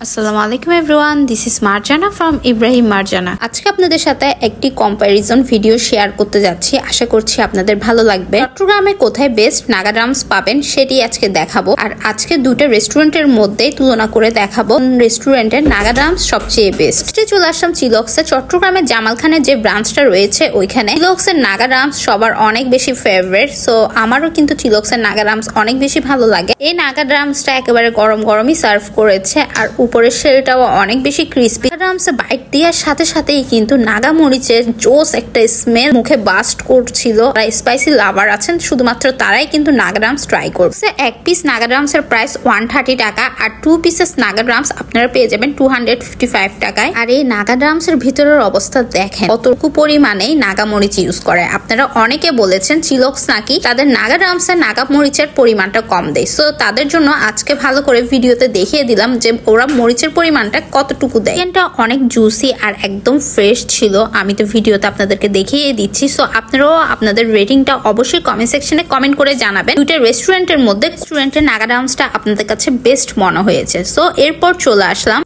আসসালামু আলাইকুম everyone, this is Marjana from Ibrahim Marjana. আজকে আপনাদের সাথে একটি কম্প্যারিজন ভিডিও শেয়ার করতে যাচ্ছি। আশা করছি আপনাদের ভালো লাগবে। চট্টগ্রামে কোথায় বেস্ট নাগা ড্রামস পাবেন সেটি আজকে দেখাবো। আর আজকে দুটো রেস্টুরেন্টের মধ্যে তুলনা করে দেখাবো রেস্টুরেন্টের নাগা ড্রামস সবচেয়ে বেস্ট। চলে আসলাম চিলক্সে। চট্টগ্রামের জামাল খানের যে ব্রাঞ্চটা রয়েছে ওইখানে চিলক্সের নাগা ড্রামস সবার অনেক বেশি ফেভারিট। সো আমারও কিন্তু চিলক্সের নাগা ড্রামস অনেক বেশি ভালো লাগে। এই নাগা ড্রামসটা একেবারে গরম গরমই সার্ভ করেছে, আর উপরের শেলটাও অনেক বেশি ক্রিস্পি। ড্রামসে বাইট দেওয়ার সাথে সাথেই কিন্তু নাগা মরিচের জোস একটা স্মেল মুখে বাস্ট করছিল। স্পাইসি লাভার আছেন শুধুমাত্র তারাই কিন্তু নাগা ড্রামস ট্রাই করছে। এক পিস নাগা ড্রামস এর প্রাইস 130 টাকা, আর 2 পিসেস নাগা ড্রামস আপনারা পেয়ে যাবেন 255 টাকায়। আর এই নাগা ড্রামস এর ভিতরের অবস্থা দেখেন কতটুকু পরিমাণেই নাগা মরিচ ইউজ করে। আপনারা অনেকে বলেছেন চিলক্স নাকি তাদের নাগা ড্রামসে নাগা মরিচের পরিমাণটা কম দেয়। সো তাদের জন্য আজকে ভালো করে ভিডিওতে দেখিয়ে দিলাম যে ওরা মরিচের পরিমাণটা কতটুকু দেয়। চিকেনটা অনেক জুসি আর একদম ফ্রেশ ছিল। আমি তো ভিডিওতে আপনাদেরকে দেখিয়ে দিচ্ছি। সো আপনারাও আপনাদের রেটিংটা অবশ্যই কমেন্ট সেকশনে কমেন্ট করে জানাবেন দুইটা রেস্টুরেন্টের মধ্যে রেস্টুরেন্টের নাগা ড্রামসটা আপনাদের কাছে বেস্ট মনে হয়েছে। সো এরপর চলে আসলাম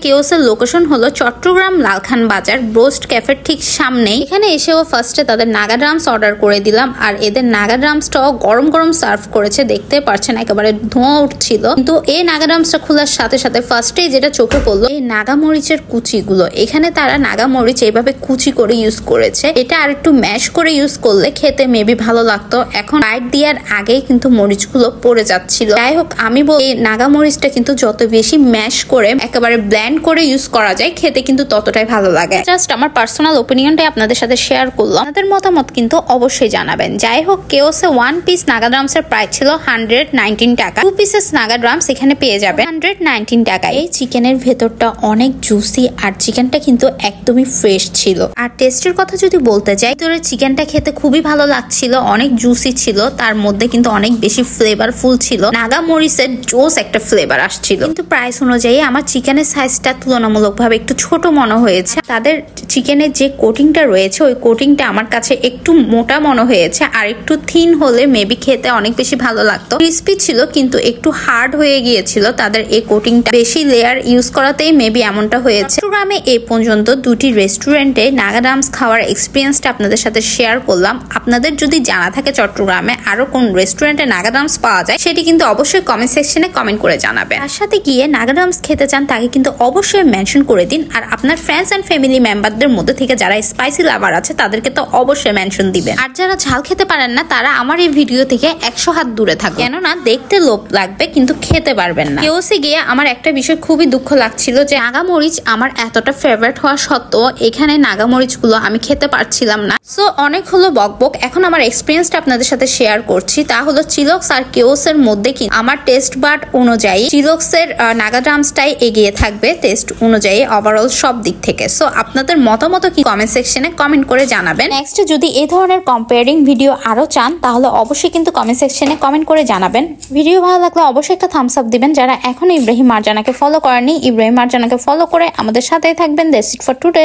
কেওসের লোকেশন হলো চট্টগ্রাম লালখান বাজার ব্রোস্ট ক্যাফের ঠিক সামনেই। এখানে এসেও ফার্স্টে তাদের নাগা ড্রামস অর্ডার করে দিলাম, আর এদের নাগা ড্রামসটাও গরম গরম সার্ভ করেছে। দেখতে পাচ্ছেন একেবারে ধোঁয়া উঠছিল। কিন্তু এই নাগা ড্রামসটা খোলার সাথে সাথে ফার্স্টে যেটা চোখে পড়লো এই নাগা মরিচের কুচিগুলো। এখানে তারা নাগা মরিচ এইভাবে কুচি করে ইউজ করেছে। এটা আর একটু ম্যাশ করে ইউজ করলে খেতে মেবি ভালো লাগতো। এখন বাইট দেওয়ার আগেই কিন্তু মরিচগুলো পড়ে যাচ্ছিল। যাই হোক, আমি বলি নাগা মরিচটা কিন্তু যত বেশি ম্যাশ করে একেবারে ব্লেন্ড করে ইউজ করা যায় খেতে কিন্তু ততটাই ভালো লাগে। জাস্ট আমার পার্সোনাল ওপিনিয়নটাই আপনাদের সাথে শেয়ার করলাম। আপনাদের মতামত কিন্তু অবশ্যই জানাবেন। যাই হোক, কেওসে 1 পিস নাগা ড্রামস এর প্রাইস ছিল 119 টাকা। 2 পিসেস নাগা ড্রামস এখানে পেয়ে যাবে 119 টাকা। এই চিকেনের ভেতরটা অনেক জুসি আর চিকেনটা কিন্তু একদমই ফ্রেশ ছিল। আর টেস্টের কথা যদি বলতে যাই, তোর চিকেনটা খেতে খুবই ভালো লাগছিল, অনেক জুসি ছিল, তার মধ্যে কিন্তু অনেক বেশি ফ্লেভারফুল ছিল। নাগা মরিচের জোস একটা ফ্লেভার আসছিল। কিন্তু প্রাইস অনুযায়ী আমার চিকেনের সাইজটা তুলনামূলকভাবে একটু ছোট মনে হয়েছে। তাদের চিকেনের যে কোটিংটা রয়েছে ওই কোটিংটা আমার কাছে একটু মোটা মনে হয়েছে, আর একটু থিন হলে মেবি খেতে অনেক বেশি ভালো লাগতো। ক্রিস্পি ছিল কিন্তু একটু হার্ড হয়ে গিয়েছিল। তাদের এই কোটিংটা বেশি লেয়ার ইউজ করাতেই মেবি এমনটা হয়েছে। চট্টগ্রামে এই পর্যন্ত দুটি রেস্টুরেন্টে নাগা ড্রামস খাওয়ার এক্সপিরিয়েন্সটা আপনাদের সাথে শেয়ার করলাম। আপনাদের যদি জানা থাকে চট্টগ্রামে আরো কোন রেস্টুরেন্টে নাগা ড্রামস পাওয়া যায় সেটি কিন্তু অবশ্যই কমেন্ট সেকশনে কমেন্ট করে জানাবেন। তার সাথে গিয়ে নাগা ড্রামস খেতে চান তাকে কিন্তু অবশ্যই মেনশন করে দিন। আর আপনার ফ্রেন্ডস এন্ড ফ্যামিলি মেম্বারদের মধ্যে থেকে যারা স্পাইসি লাভার আছে তাদেরকে তো অবশ্যই মেনশন দিবেন। আর যারা ঝাল খেতে পারেন না তারা আমার এই ভিডিও থেকে 100 হাত দূরে থাকবে, কেননা দেখতে লোভ লাগবে কিন্তু খেতে পারবেন না। কেওসে গিয়ে আমার একটা বিষয় খুবই দুঃখ লাগছিল যে নাগা মরিচ আমার এতটা ফেভারিট হওয়া সত্ত্বেও এখানে নাগা মরিচ গুলো আমি খেতে পারছিলাম না। সো অনেক হলো বকবক। এখন আমার এক্সপিরিয়েন্সটা আপনাদের সাথে শেয়ার করছি। তা হলো চিলক্স আর কেওসের মধ্যে কি আমার টেস্ট বাড অনুযায়ী চিলক্সের নাগা ড্রামসটাই এগিয়ে থাকবে টেস্ট অনুযায়ী ওভারঅল সব দিক থেকে। সো আপনাদের মতামত কি কমেন্ট সেকশনে কমেন্ট করে জানাবেন। নেক্সট যদি এই ধরনের কম্পেয়ারিং ভিডিও আরো চান তাহলে অবশ্যই কিন্তু কমেন্ট সেকশনে কমেন্ট করে জানাবেন। ভিডিও ভালো লাগলে অবশ্যই একটা থামস আপ দিবেন। যারা এখনো ইব্রাহিম মারজানাকে ফলো করেনি, ইব্রাহিম মারজানাকে ফলো করে আমাদের সাথেই থাকবেন। That's it for today.